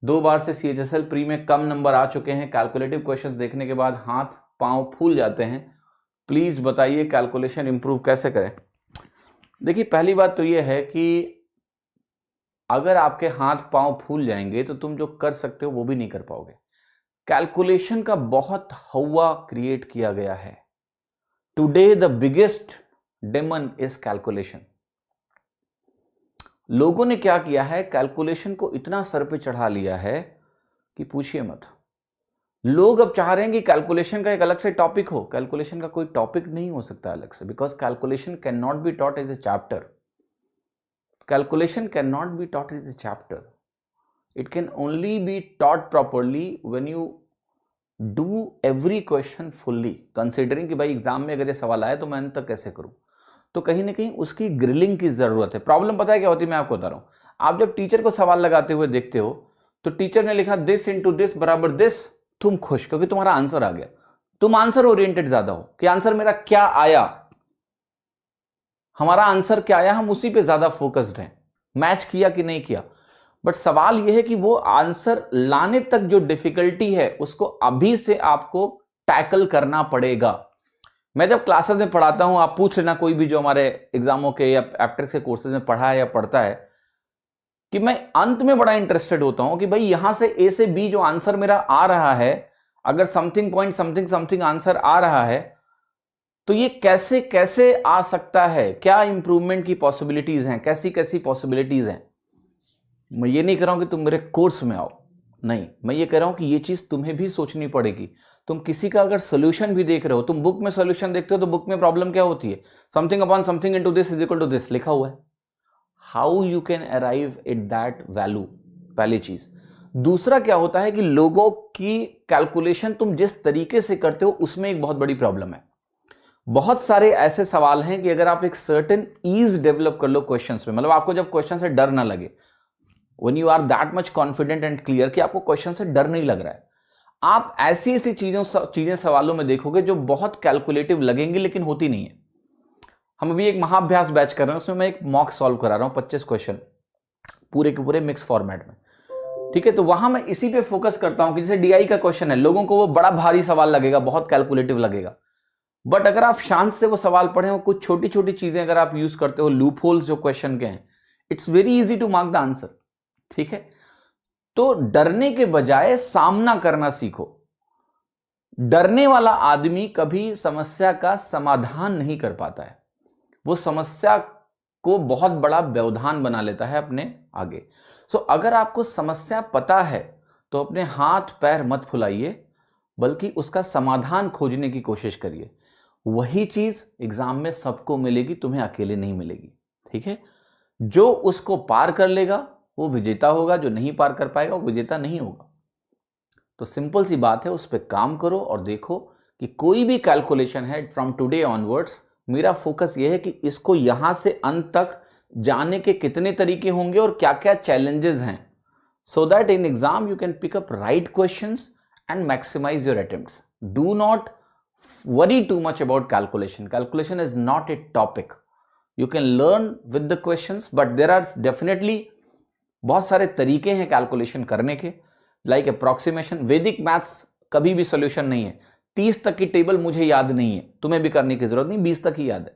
2 बार से CHSL pre में कम number आ चुके हैं, कैलकुलेटिव क्वेश्चंस देखने के बाद हाथ पांव फूल जाते हैं, प्लीज बताइए कैलकुलेशन इंप्रूव कैसे करें। देखिए पहली बात तो ये है कि अगर आपके हाथ पांव फूल जाएंगे तो तुम जो कर सकते हो वो भी नहीं कर पाओगे। कैलकुलेशन का बहुत हवा क्रिएट किया गया है। Today the biggest demon is calculation. लोगों ने क्या किया है, कैलकुलेशन को इतना सर पे चढ़ा लिया है कि पूछिए मत। लोग अब चाह रहे हैं कि कैलकुलेशन का एक अलग से टॉपिक हो। कैलकुलेशन का कोई टॉपिक नहीं हो सकता अलग से, because calculation can not be taught as a chapter. Calculation cannot be taught as a chapter. It can only be taught properly when you do every question fully, considering कि भाई exam में अगर ये सवाल आया तो मैं अंत तक कैसे करूं। तो कहीं ना कहीं उसकी ग्रिलिंग की जरूरत है। प्रॉब्लम पता है क्या होती है, मैं आपको बता रहा हूं। आप जब टीचर को सवाल लगाते हुए देखते हो तो टीचर ने लिखा दिस इंटू दिस बराबर दिस, तुम खुश क्योंकि तुम्हारा आंसर आ गया। तुम आंसर ओरिएंटेड ज्यादा हो कि आंसर मेरा क्या आया, हमारा आंसर क्या आया, हम उसी पे ज्यादा फोकस्ड हैं, मैच किया कि नहीं किया। बट सवाल यह है कि वो आंसर लाने तक जो डिफिकल्टी है उसको अभी से आपको टैकल करना पड़ेगा। मैं जब क्लासेस में पढ़ाता हूं, आप पूछ लेना कोई भी जो हमारे एग्जामों के या एप्टेक्स के कोर्सेज में पढ़ा है या पढ़ता है, कि मैं अंत में बड़ा इंटरेस्टेड होता हूं कि भाई यहां से ए से बी जो आंसर मेरा आ रहा है, अगर something point something something answer आ रहा है तो ये कैसे कैसे आ सकता है, क्या इंप्रूवमेंट की पॉसिबिलिटीज हैं, कैसी कैसी पॉसिबिलिटीज हैं। मैं ये नहीं कह रहा हूं कि तुम मेरे कोर्स में आओ, नहीं, मैं ये कह रहा हूं कि ये चीज तुम्हें भी सोचनी पड़ेगी। तुम किसी का अगर सोल्यूशन भी देख रहे हो, तुम बुक में सोल्यूशन देखते हो तो बुक में प्रॉब्लम क्या होती है, something upon something into this is equal to this लिखा हुआ है। How you can arrive at that value, पहली चीज। दूसरा क्या होता है कि लोगों की कैलकुलेशन तुम जिस तरीके से करते हो उसमें एक बहुत बड़ी प्रॉब्लम है। बहुत सारे ऐसे सवाल हैं कि अगर आप एक सर्टेन ईज डेवलप कर लो क्वेश्चंस में, मतलब आपको जब क्वेश्चन से डर ना लगे, when you are that much confident and clear कि आपको क्वेश्चन से डर नहीं लग रहा है, आप ऐसी ऐसी चीजें सवालों में देखोगे जो बहुत कैलकुलेटिव लगेंगी लेकिन होती नहीं है। हम अभी एक महाअभ्यास बैच कर रहे हैं, उसमें मैं एक मॉक सॉल्व करा रहा हूं 25 क्वेश्चन पूरे के पूरे मिक्स फॉर्मेट में, ठीक है। तो वहां मैं इसी पे फोकस करता हूं कि जैसे डीआई का क्वेश्चन है, लोगों को वो बड़ा भारी सवाल लगेगा, बहुत कैलकुलेटिव लगेगा, बट अगर आप शांत से वो सवाल पढ़े हो, कुछ छोटी छोटी चीजें अगर आप यूज करते हो, लूप होल्स जो क्वेश्चन के हैं, it's very easy to mark the answer, ठीक है। तो डरने के बजाय सामना करना सीखो। डरने वाला आदमी कभी समस्या का समाधान नहीं कर पाता है, वो समस्या को बहुत बड़ा व्यवधान बना लेता है अपने आगे। सो अगर आपको समस्या पता है तो अपने हाथ पैर मत फुलाइए, बल्कि उसका समाधान खोजने की कोशिश करिए। वही चीज एग्जाम में सबको मिलेगी, तुम्हें अकेले नहीं मिलेगी, ठीक है। जो उसको पार कर लेगा वो विजेता होगा, जो नहीं पार कर पाएगा वो विजेता नहीं होगा। तो सिंपल सी बात है, उस पर काम करो और देखो कि कोई भी कैलकुलेशन है फ्रॉम टुडे ऑनवर्ड्स, मेरा फोकस यह है कि इसको यहां से अंत तक जाने के कितने तरीके होंगे और क्या क्या चैलेंजेस हैं, so that in exam you can pick up right questions and maximize your attempts. Do not worry too much about calculation. Calculation is not a topic. You can learn with the questions, but there are definitely बहुत सारे तरीके हैं calculation करने के, like approximation. वैदिक maths कभी भी solution नहीं है। 30 तक की टेबल मुझे याद नहीं है, तुम्हें भी करने की जरूरत नहीं, 20 तक ही याद है,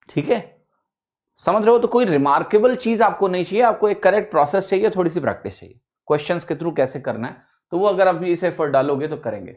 ठीक है। समझ रहे हो? तो कोई रिमार्केबल चीज आपको नहीं चाहिए, आपको एक करेक्ट प्रोसेस चाहिए, थोड़ी सी प्रैक्टिस चाहिए, क्वेश्चंस के थ्रू कैसे करना है। तो वो अगर आप इसे एफर्ट डालोगे तो करेंगे।